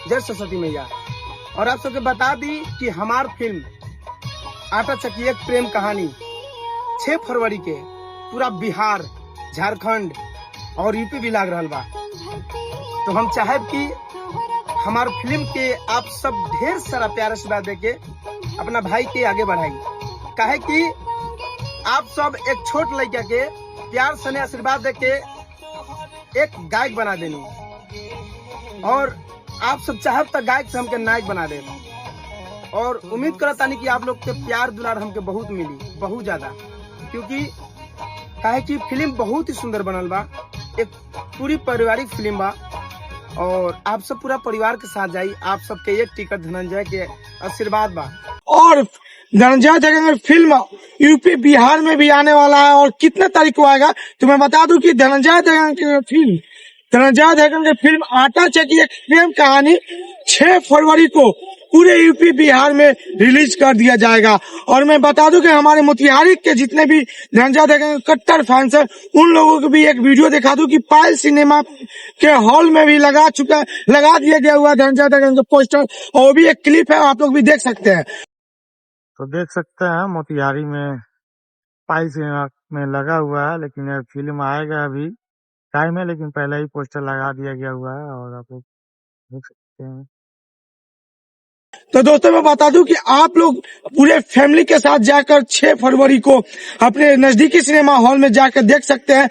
जय सरस्वती मैया। और आप सबको बता दी कि हमार फिल्म आटा चक्की एक प्रेम कहानी 6 फरवरी के पूरा बिहार, झारखंड और यूपी भी लाग रहल बा। तो हम चाहब कि हमार फिल्म के आप सब ढेर सारा प्यार आशीर्वाद देके अपना भाई के आगे बढ़ाई। काहे कि आप सब एक छोट लड़का के प्यार सने आशीर्वाद देके एक गायक बना देनी, और आप सब चाहब तो गायक से हमके नायक बना दे। और उम्मीद करता नहीं कि आप लोग के प्यार दुलार हमके बहुत मिली, बहुत ज्यादा, क्योंकि काहे कि फिल्म बहुत ही सुंदर बनल बा। एक पूरी पारिवारिक फिल्म बा और आप सब पूरा परिवार के साथ जाई। आप सबके एक टिकट धनंजय के आशीर्वाद बा। और धनंजय दत्ता की फिल्म यूपी, बिहार में भी आने वाला है। और कितने तारीख को आएगा तो मैं बता दूं कि धनंजय दत्ता की फिल्म आटा चक्की एक प्रेम कहानी 6 फरवरी को पूरे यूपी, बिहार में रिलीज कर दिया जाएगा। और मैं बता दूं कि हमारे मोतिहारी के जितने भी धनंजय दत्ता के कट्टर फैंस हैं, उन लोगों को भी एक वीडियो दिखा दूं कि पायल सिनेमा के हॉल में भी लगा दिया गया हुआ धनंजय दत्ता का पोस्टर, और वो भी एक क्लिप है, आप लोग भी देख सकते हैं। तो देख सकते हैं मोतिहारी में पाई सिनेमा में लगा हुआ है, लेकिन यह फिल्म आएगा अभी टाइम है, लेकिन पहले ही पोस्टर लगा दिया गया हुआ है और आप लोग देख सकते हैं। तो दोस्तों, मैं बता दूं कि आप लोग पूरे फैमिली के साथ जाकर 6 फरवरी को अपने नजदीकी सिनेमा हॉल में जाकर देख सकते हैं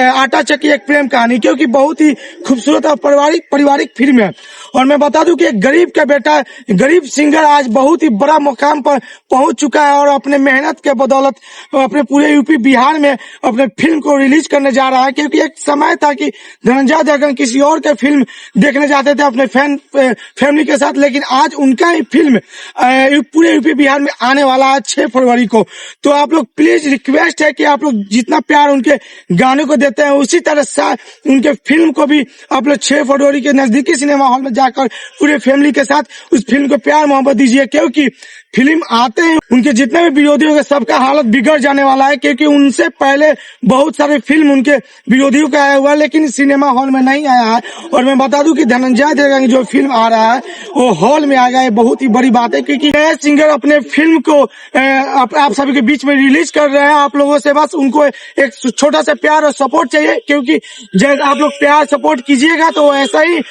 आटा चक्की एक प्रेम कहानी, क्योंकि बहुत ही खूबसूरत और पारिवारिक फिल्म है। और मैं बता दूं कि एक गरीब का बेटा, गरीब सिंगर आज बहुत ही बड़ा मुकाम पर पहुंच चुका है और अपने मेहनत के बदौलत अपने पूरे यूपी, बिहार में अपने फिल्म को रिलीज करने जा रहा है। क्योंकि एक समय था कि धनंजय दत्ता किसी और के फिल्म देखने जाते थे अपने फैमिली के साथ, लेकिन आज उनका ही फिल्म पूरे यूपी, बिहार में आने वाला है 6 फरवरी को। तो आप लोग प्लीज, रिक्वेस्ट है कि आप लोग जितना प्यार उनके गाने को देते हैं, उसी तरह से उनके फिल्म को भी आप लोग 6 फरवरी के नजदीकी सिनेमा हॉल में जाकर पूरे फैमिली के साथ उस फिल्म को प्यार मोहब्बत दीजिए। क्योंकि फिल्म आते हैं, उनके जितने भी विरोधी होंगे सबका हालत बिगड़ जाने वाला है। क्योंकि उनसे पहले बहुत सारे फिल्म उनके विरोधियों का आया हुआ है, लेकिन सिनेमा हॉल में नहीं आया है। और मैं बता दूं कि धनंजय दत्ता की जो फिल्म आ रहा है वो हॉल में आएगा। ये बहुत ही बड़ी बात है, क्योंकि नए सिंगर अपने फिल्म को आप सभी के बीच में रिलीज कर रहे हैं। आप लोगों से बस उनको एक छोटा सा प्यार और सपोर्ट चाहिए, क्योंकि जब आप लोग प्यार सपोर्ट कीजिएगा तो ऐसा ही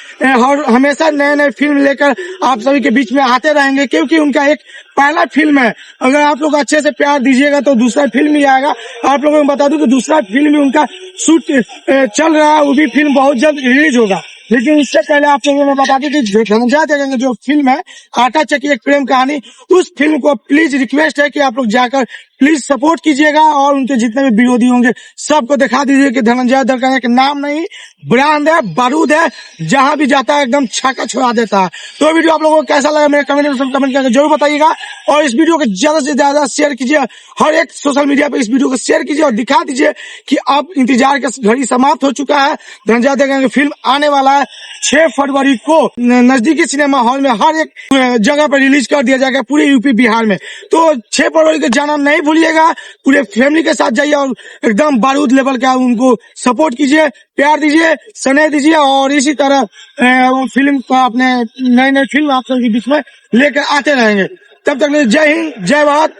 हमेशा नए नए फिल्म लेकर आप सभी के बीच में आते रहेंगे। क्योंकि उनका एक पहला फिल्म है, अगर आप लोग अच्छे से प्यार दीजिएगा तो दूसरा फिल्म भी आएगा। आप लोगों को बता दूं कि दूसरा फिल्म भी उनका शूट चल रहा है, वो भी फिल्म बहुत जल्द रिलीज होगा। लेकिन इससे पहले आप लोगों को बता दें कि धनंजय दत्ता की जो फिल्म है आटा चक्की एक प्रेम कहानी, उस फिल्म को प्लीज रिक्वेस्ट है कि आप लोग जाकर प्लीज सपोर्ट कीजिएगा और उनके जितने भी विरोधी होंगे सबको दिखा दीजिए कि धनंजय दत्ता का नाम नहीं, ब्रांड है, बारूद है, जहां भी जाता है एकदम छक्का छुड़ा देता है। तो वीडियो आप लोगों को कैसा लगा मेरे कमेंट करके जरूर बताइएगा। और इस वीडियो को ज्यादा से ज्यादा शेयर कीजिए, हर एक सोशल मीडिया पे इस वीडियो को शेयर कीजिए और दिखा दीजिए कि अब इंतजार का घड़ी समाप्त हो चुका है। धनंजय दत्ता की फिल्म आने वाला है 6 फरवरी को नजदीकी सिनेमा हॉल में हर एक जगह पर रिलीज कर दिया जाएगा पूरे यूपी, बिहार में। तो 6 फरवरी को जाना नहीं भूलिएगा, पूरे फैमिली के साथ जाइए और एकदम बारूद लेवल का उनको सपोर्ट कीजिए, प्यार दीजिए, स्नेह दीजिए। और इसी तरह फिल्म को अपने नई नई फिल्म आप सबके बीच में लेकर आते रहेंगे। तब तक जय हिंद, जय भारत।